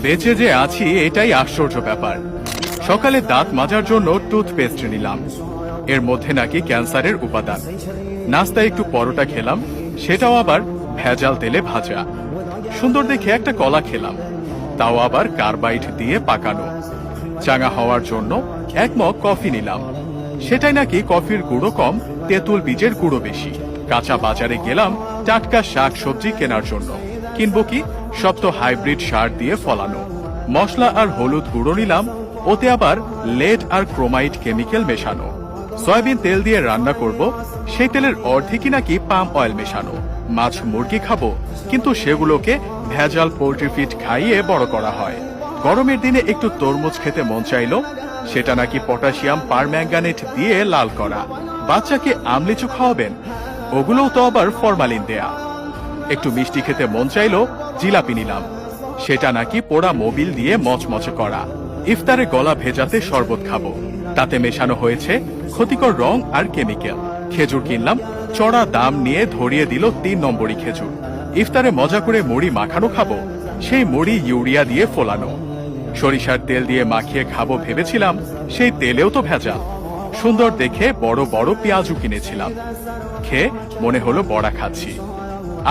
বেঁচে যে আছি এটাই আশ্চর্য ব্যাপার। সকালে দাঁত মাজার জন্য টুথপেস্ট নিলাম, এর মধ্যে নাকি ক্যান্সারের উপাদান। নাস্তায় একটু পরোটা খেলাম, সেটাও আবার ভেজাল তেলে ভাজা। সুন্দর দেখে একটা কলা খেলাম, তাও আবার কার্বাইড দিয়ে পাকানো। চাঙা হওয়ার জন্য এক মগ কফি নিলাম, সেটাই নাকি কফির গুঁড়ো কম, তেঁতুল বীজের গুঁড়ো বেশি। কাঁচা বাজারে গেলাম টাটকা শাক সবজি কেনার জন্য, কিনবো কি, সব তো হাইব্রিড সার দিয়ে ফলানো। মশলা আর হলুদ গুঁড়ো নিলাম, ওতে আবার লেড আর ক্রোমাইড কেমিক্যাল মেশানো। সয়াবিন তেল দিয়ে রান্না করব, সেই তেলের অর্ধেকই নাকি পাম অয়েল মেশানো। মাছ মুরগি খাবো, কিন্তু সেগুলোকে ভেজাল পোল্ট্রি ফিড খাইয়ে বড় করা হয়। গরমের দিনে একটু তরমুজ খেতে মন চাইলো, সেটা নাকি পটাশিয়াম পারম্যাঙ্গানেট দিয়ে লাল করা। বাচ্চাকে আমলিচু খাওয়াবেন, ওগুলোও তো আবার ফরমালিন দেয়া। একটু মিষ্টি খেতে মন চাইলো, জিলাপি নিলাম, সেটা নাকি পোড়া মোবিল দিয়ে মচমচে করা। ইফতারে গলা ভেজাতে শরবত খাবো, তাতে মেশানো হয়েছে ক্ষতিকর রং আর কেমিক্যাল। খেজুর কিনলাম, চড়া দাম নিয়ে ধরিয়ে দিল 3 নম্বরই খেজুর। ইফতারে মজা করে মুড়ি মাখানো খাবো, সেই মুড়ি ইউরিয়া দিয়ে ফোলানো। সরিষার তেল দিয়ে মাখিয়ে খাবো ভেবেছিলাম, সেই তেলেও তো ভেজাল। সুন্দর দেখে বড় বড় পেঁয়াজও কিনেছিলাম, খেয়ে মনে হলো বড়া খাচ্ছি।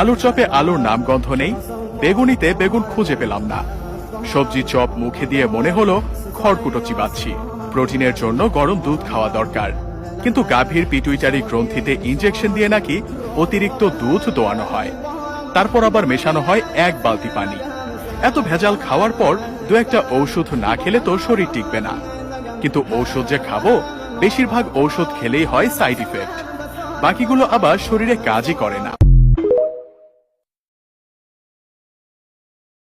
আলুর চপে আলুর নামগন্ধ নেই, বেগুনিতে বেগুন খুঁজে পেলাম না। সবজি চপ মুখে দিয়ে মনে হলো খড়কুটো চিবাচ্ছি। প্রোটিনের জন্য গরম দুধ খাওয়া দরকার, কিন্তু গাভীর পিটুইটারি গ্রন্থিতে ইনজেকশন দিয়ে নাকি অতিরিক্ত দুধ দোয়ানো হয়, তারপর আবার মেশানো হয় 1 বালতি পানি। এত ভেজাল খাওয়ার পর 2-1টা ঔষধ না খেলে তো শরীর টিকবে না। কিন্তু ঔষধ যে খাবো, বেশিরভাগ ঔষধ খেলেই হয় সাইড ইফেক্ট, বাকিগুলো আবার শরীরে কাজই করে না।